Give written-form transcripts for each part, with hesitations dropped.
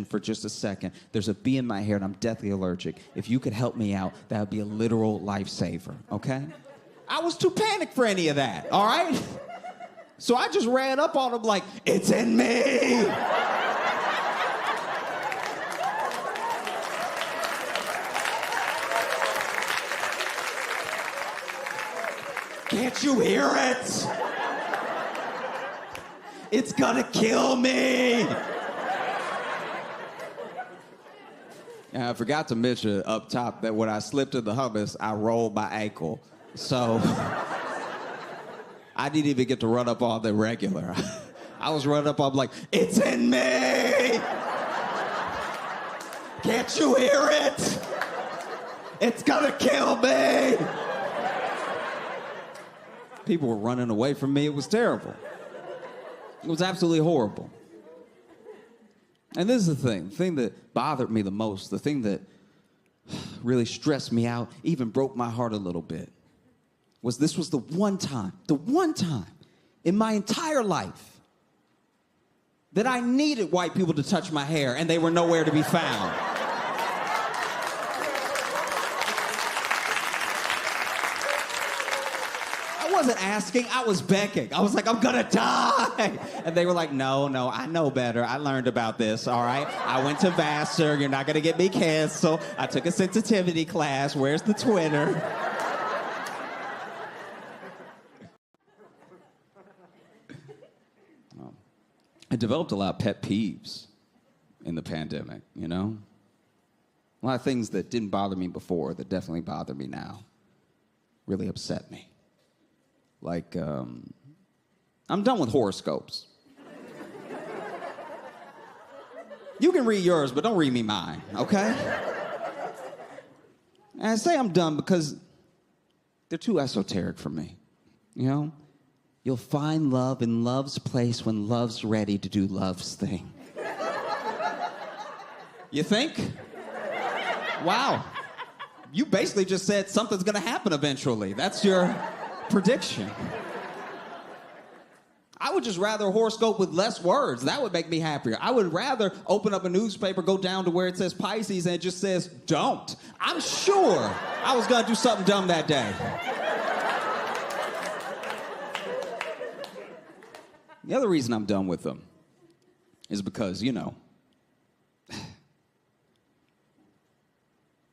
for just a second. There's a bee in my hair and I'm deathly allergic. If you could help me out, that would be a literal lifesaver, okay? I was too panicked for any of that, all right? So I just ran up on him like, it's in me! Can't you hear it? It's gonna kill me! And I forgot to mention up top that when I slipped in the hummus, I rolled my ankle. So I didn't even get to run up on the regular. I was running up on like, it's in me! Can't you hear it? It's gonna kill me! People were running away from me. It was terrible. It was absolutely horrible. And this is the thing that bothered me the most, the thing that really stressed me out, even broke my heart a little bit, was this was the one time in my entire life that I needed white people to touch my hair and they were nowhere to be found. I wasn't asking, I was begging. I was like, I'm gonna die. And they were like, no, I know better. I learned about this, all right? I went to Vassar, you're not gonna get me canceled. I took a sensitivity class, where's the Twitter? I developed a lot of pet peeves in the pandemic, you know? A lot of things that didn't bother me before that definitely bother me now. Really upset me. Like, I'm done with horoscopes. You can read yours, but don't read me mine, okay? And I say I'm done because they're too esoteric for me, you know? You'll find love in love's place when love's ready to do love's thing. You think? Wow. You basically just said something's gonna happen eventually. That's your prediction. I would just rather a horoscope with less words. That would make me happier. I would rather open up a newspaper, go down to where it says Pisces, and it just says, don't. I'm sure I was gonna do something dumb that day. The other reason I'm done with them is because, you know,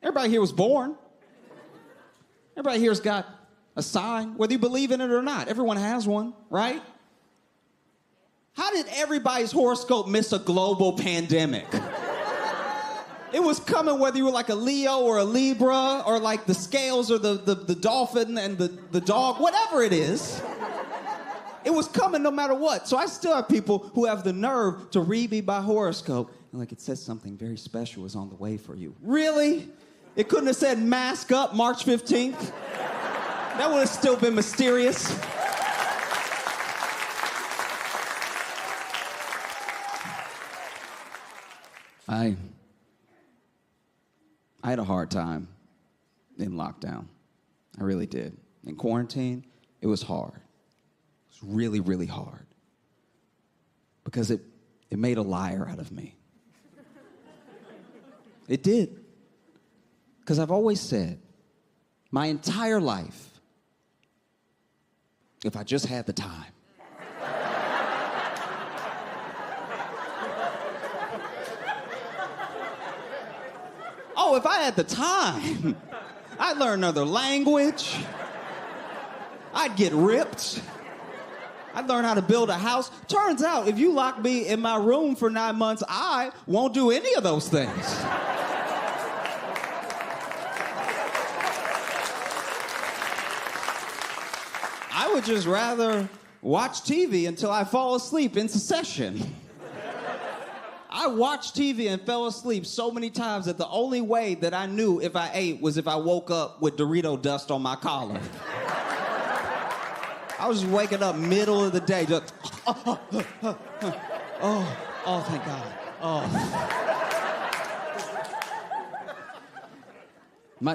everybody here was born. Everybody here's got a sign, whether you believe in it or not. Everyone has one, right? How did everybody's horoscope miss a global pandemic? It was coming whether you were like a Leo or a Libra or like the scales or the dolphin and the dog, whatever it is. It was coming no matter what. So I still have people who have the nerve to read me by horoscope. And like, it says something very special is on the way for you. Really? It couldn't have said mask up March 15th? That would have still been mysterious. I had a hard time in lockdown. I really did. In quarantine, it was hard. It was really, really hard. Because it made a liar out of me. It did. Because I've always said, my entire life, if I just had the time. Oh, if I had the time, I'd learn another language. I'd get ripped. I'd learn how to build a house. Turns out, if you lock me in my room for 9 months, I won't do any of those things. I would just rather watch TV until I fall asleep in succession. I watched TV and fell asleep so many times that the only way that I knew if I ate was if I woke up with Dorito dust on my collar. I was just waking up middle of the day, just, oh, thank God,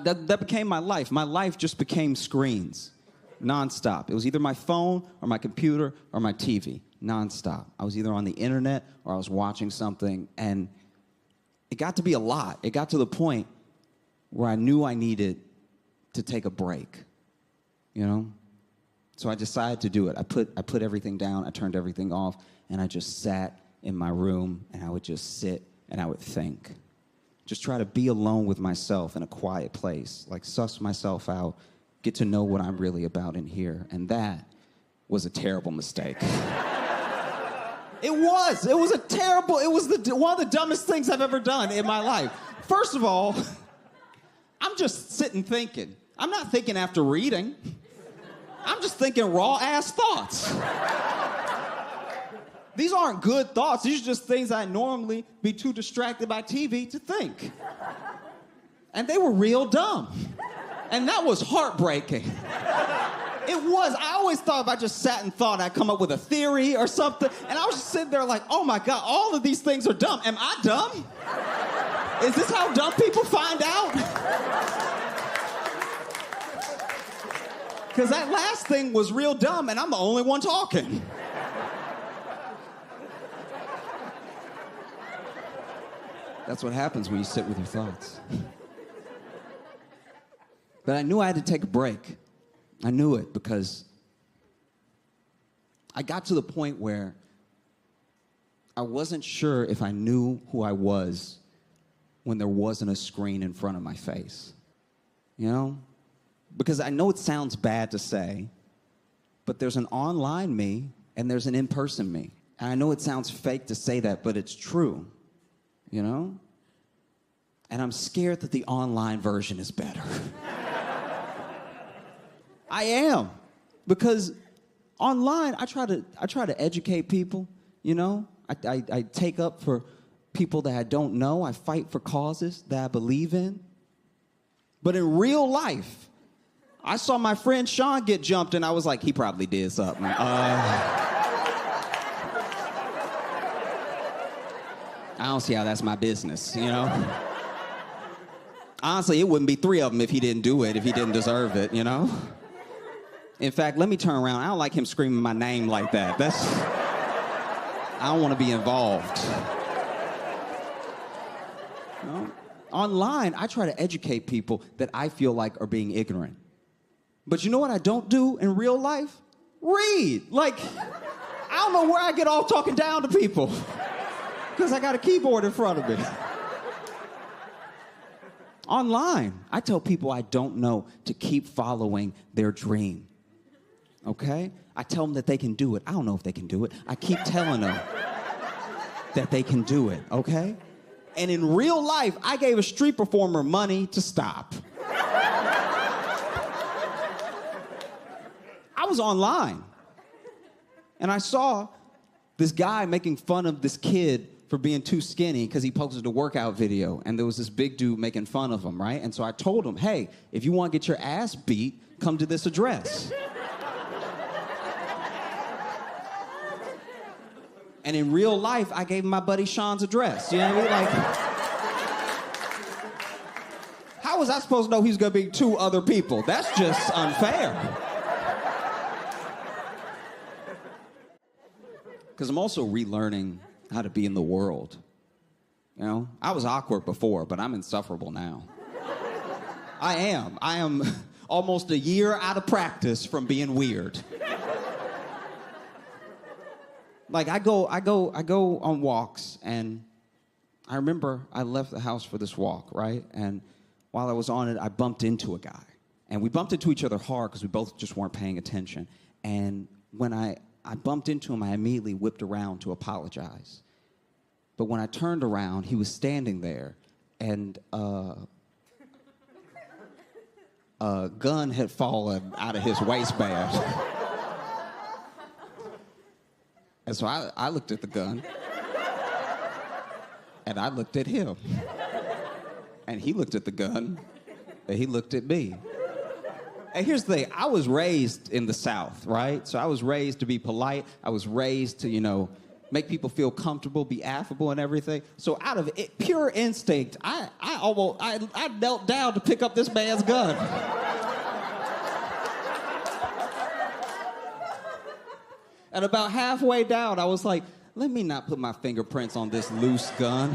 That became my life. My life just became screens, nonstop. It was either my phone or my computer or my TV, nonstop. I was either on the internet or I was watching something, and it got to be a lot. It got to the point where I knew I needed to take a break, you know? So I decided to do it. I put everything down, I turned everything off, and I just sat in my room, and I would just sit and I would think. Just try to be alone with myself in a quiet place, like suss myself out, get to know what I'm really about in here. And that was a terrible mistake. It was a terrible, one of the dumbest things I've ever done in my life. First of all, I'm just sitting thinking. I'm not thinking after reading. I'm just thinking raw-ass thoughts. These aren't good thoughts. These are just things I'd normally be too distracted by TV to think. And they were real dumb. And that was heartbreaking. It was. I always thought if I just sat and thought, I'd come up with a theory or something. And I was just sitting there like, oh my God, all of these things are dumb. Am I dumb? Is this how dumb people find out? Because that last thing was real dumb, and I'm the only one talking. That's what happens when you sit with your thoughts. But I knew I had to take a break. I knew it because I got to the point where I wasn't sure if I knew who I was when there wasn't a screen in front of my face. You know? Because I know it sounds bad to say, but there's an online me and there's an in-person me. And I know it sounds fake to say that, but it's true. You know? And I'm scared that the online version is better. I am. Because online, I try to educate people, you know? I take up for people that I don't know. I fight for causes that I believe in. But in real life, I saw my friend Sean get jumped, and I was like, he probably did something. I don't see how that's my business, you know? Honestly, it wouldn't be three of them if he didn't do it, if he didn't deserve it, you know? In fact, let me turn around. I don't like him screaming my name like that. I don't want to be involved. You know? Online, I try to educate people that I feel like are being ignorant. But you know what I don't do in real life? Read. Like, I don't know where I get off talking down to people. Because I got a keyboard in front of me. Online, I tell people I don't know to keep following their dream. Okay? I tell them that they can do it. I don't know if they can do it. I keep telling them that they can do it, okay? And in real life, I gave a street performer money to stop. I was online, and I saw this guy making fun of this kid for being too skinny because he posted a workout video, and there was this big dude making fun of him, right? And so I told him, hey, if you want to get your ass beat, come to this address. And in real life, I gave him my buddy Sean's address. You know what I mean? Like, how was I supposed to know he's going to be two other people? That's just unfair. Because I'm also relearning how to be in the world. You know, I was awkward before, but I'm insufferable now. I am almost a year out of practice from being weird. Like, I go on walks, and I remember I left the house for this walk, right? And while I was on it, I bumped into a guy. And we bumped into each other hard because we both just weren't paying attention. And when I bumped into him, I immediately whipped around to apologize. But when I turned around, he was standing there, and a gun had fallen out of his waistband. And so I looked at the gun, and I looked at him. And he looked at the gun, and he looked at me. And here's the thing, I was raised in the South, right? So I was raised to be polite. I was raised to, you know, make people feel comfortable, be affable and everything. So out of pure instinct, I knelt down to pick up this man's gun. And about halfway down, I was like, let me not put my fingerprints on this loose gun.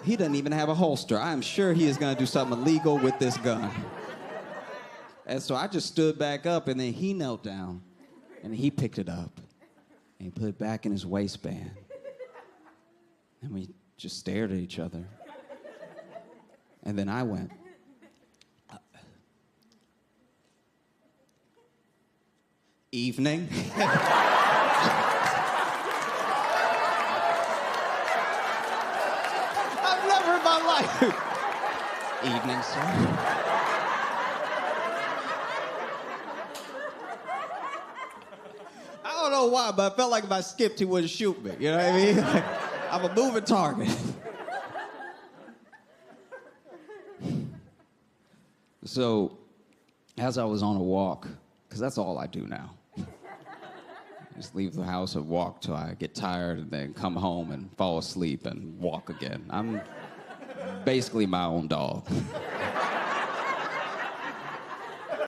He doesn't even have a holster. I am sure he is going to do something illegal with this gun. And so I just stood back up, and then he knelt down, and he picked it up, and he put it back in his waistband. And we just stared at each other. And then I went, evening. I've never in my life. Evening, sir. I don't know why, but I felt like if I skipped, he wouldn't shoot me. You know what I mean? Like, I'm a moving target. So, as I was on a walk, because that's all I do now. Just leave the house and walk till I get tired and then come home and fall asleep and walk again. I'm basically my own dog.